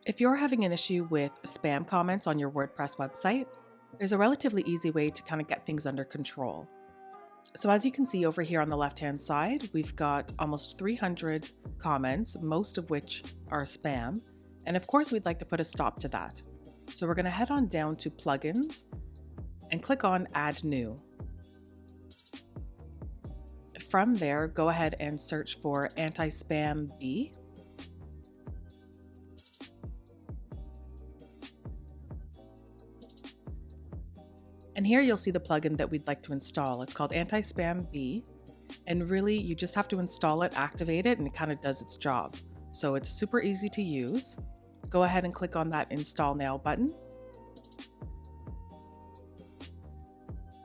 If you're having an issue with spam comments on your WordPress website, there's a relatively easy way to kind of get things under control. So as you can see over here on the left-hand side, we've got almost 300 comments, most of which are spam. And of course, we'd like to put a stop to that. So we're going to head on down to Plugins and click on Add New. From there, go ahead and search for Anti-Spam B. And here you'll see the plugin that we'd like to install. It's called Anti-Spam B. And really, you just have to install it, activate it, and it kind of does its job. So it's super easy to use. Go ahead and click on that Install Now button.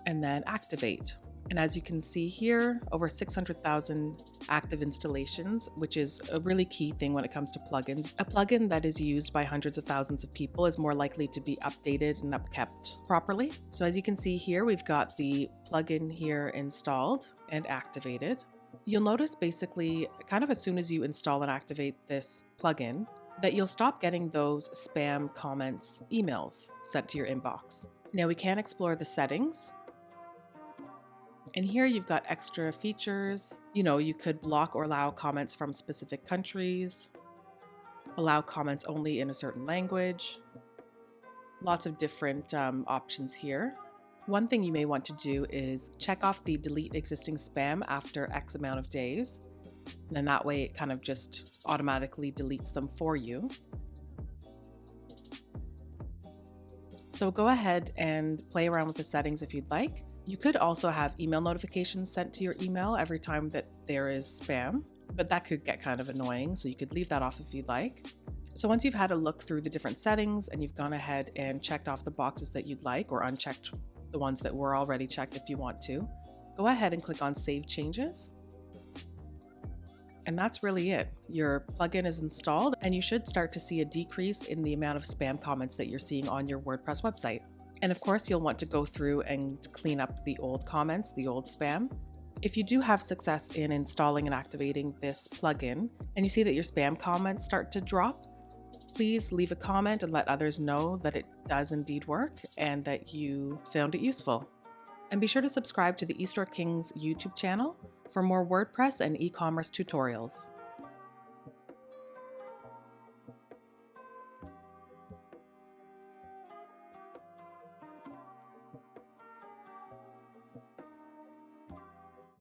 And then activate. And as you can see here, over 600,000 active installations, which is a really key thing when it comes to plugins. A plugin that is used by hundreds of thousands of people is more likely to be updated and upkept properly. So as you can see here, we've got the plugin here installed and activated. You'll notice basically, kind of as soon as you install and activate this plugin, that you'll stop getting those spam comments emails sent to your inbox. Now we can explore the settings. And here you've got extra features. You could block or allow comments from specific countries, allow comments only in a certain language. Lots of different options here. One thing you may want to do is check off the delete existing spam after X amount of days. And then that way it kind of just automatically deletes them for you. So go ahead and play around with the settings if you'd like. You could also have email notifications sent to your email every time that there is spam, but that could get kind of annoying, so you could leave that off if you'd like. So once you've had a look through the different settings and you've gone ahead and checked off the boxes that you'd like, or unchecked the ones that were already checked if you want to, go ahead and click on Save Changes. And that's really it. Your plugin is installed and you should start to see a decrease in the amount of spam comments that you're seeing on your WordPress website. And of course, you'll want to go through and clean up the old comments, the old spam. If you do have success in installing and activating this plugin, and you see that your spam comments start to drop, please leave a comment and let others know that it does indeed work and that you found it useful. And be sure to subscribe to the eStoreKings YouTube channel for more WordPress and e-commerce tutorials.